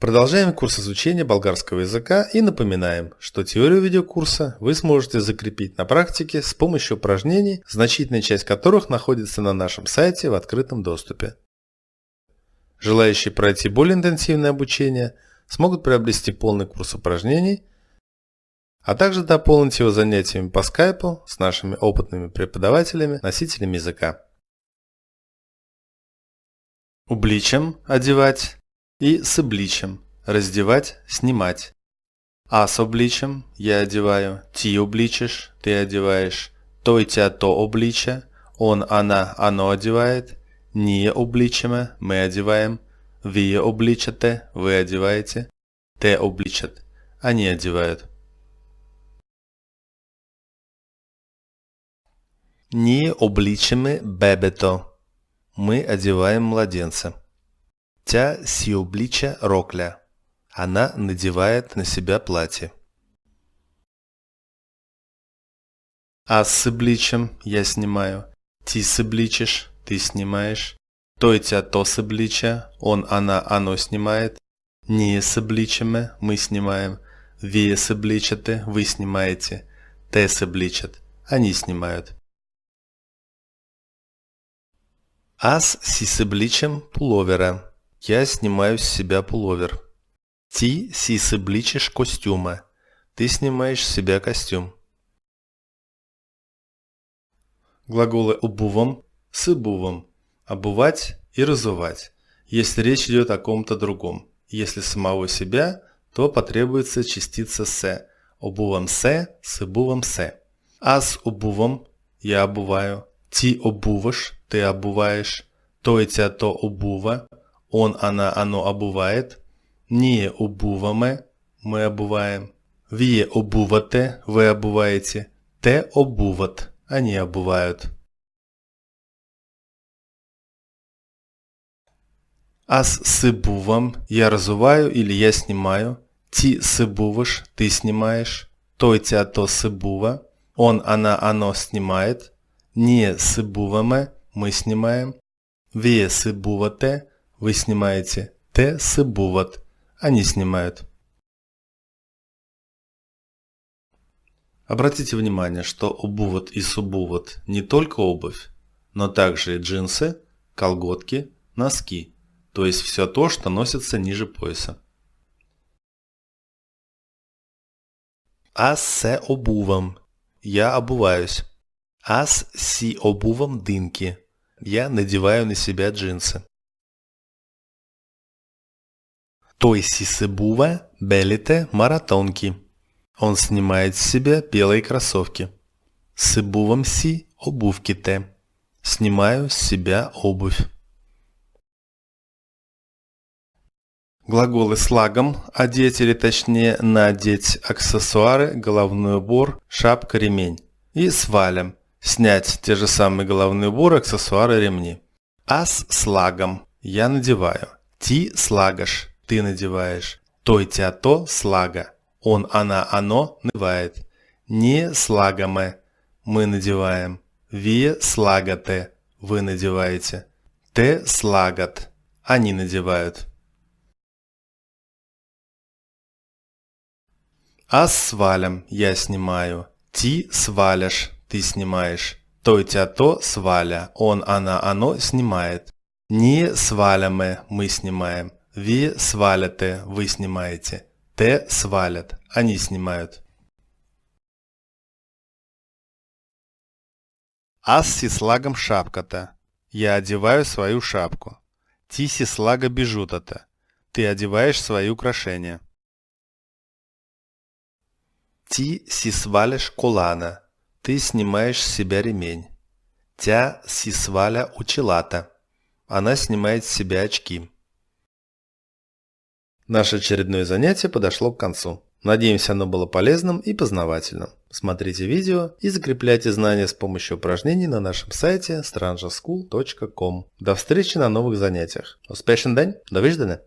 Продолжаем курс изучения болгарского языка и напоминаем, что теорию видеокурса вы сможете закрепить на практике с помощью упражнений, значительная часть которых находится на нашем сайте в открытом доступе. Желающие пройти более интенсивное обучение смогут приобрести полный курс упражнений, а также дополнить его занятиями по скайпу с нашими опытными преподавателями, носителями языка. Обличам – одевать и с обличам – раздевать, снимать. С обличам – я одеваю, ти обличишь, ты одеваешь, той тя то облича, он, она, оно одевает, ние обличаме, мы одеваем, вие обличате, вы одеваете, те обличат, они одевают. Ние обличаме бебето. Мы одеваем младенца. Тя си облича рокля. Она надевает на себя платье. Аз с обличам я снимаю. Ти с обличишь, ты снимаешь. Той тя то с облича, он, она, оно снимает. Ние с обличаме, мы снимаем. Вие с обличате, вы снимаете. Те с обличат, они снимают. Аз си събличам пуловера. Я снимаю с себя пуловер. Ти си събличишь костюма. Ты снимаешь с себя костюм. Глаголы обувам, с обувам. Обувать и разувать, если речь идет о ком-то другом. Если самого себя, то потребуется частица «се». Обувам се, с обувам се. Аз обувам, я обуваю. Ти обуваш, ты обуваешь, той тя то обува, он, она, оно обувает, ние обуваме, мы обуваем, вие обувате, вы обуваете, те обуват, они обувают. Аз сыбувам, я разуваю или я снимаю, ти сыбуваш, ты снимаешь, той тя то сыбува, он, она, оно снимает, ние сыбуваме, мы снимаем, вие сыбувате, вы снимаете, те сыбуват, они снимают. Обратите внимание, что обуват и субуват не только обувь, но также и джинсы, колготки, носки, то есть все то, что носится ниже пояса. Аз се обувам, я обуваюсь. Аз си обувам дынки. Я надеваю на себя джинсы. Той си събува белите маратонки. Он снимает с себя белые кроссовки. Събувам си обувките. Снимаю с себя обувь. Глаголы с лагом – одеть или точнее надеть аксессуары, головной убор, шапка, ремень. И с валем – снять те же самые головные уборы, аксессуары, ремни. Аз с лагом – я надеваю. Ти слагаш – ты надеваешь. Той тя то слага. Он, она, оно надевает. Не слагаме – мы надеваем. Вие слагате – вы надеваете. Те слагат – они надевают. Аз с валем – я снимаю. Ти сваляш – ты снимаешь. Той тя то сваля. Он, она, оно снимает. Не сваляме – мы снимаем. Вие сваляте – вы снимаете. Те свалят – они снимают. Аз си слагам шапката. Я одеваю свою шапку. Ти си слага бижутата. Ты одеваешь свои украшения. Ти си сваляш колана. Ты снимаешь с себя ремень. Тя си сваля очилата. Она снимает с себя очки. Наше очередное занятие подошло к концу. Надеемся, оно было полезным и познавательным. Смотрите видео и закрепляйте знания с помощью упражнений на нашем сайте strangeschool.com. До встречи на новых занятиях. Успешен день! До виждане!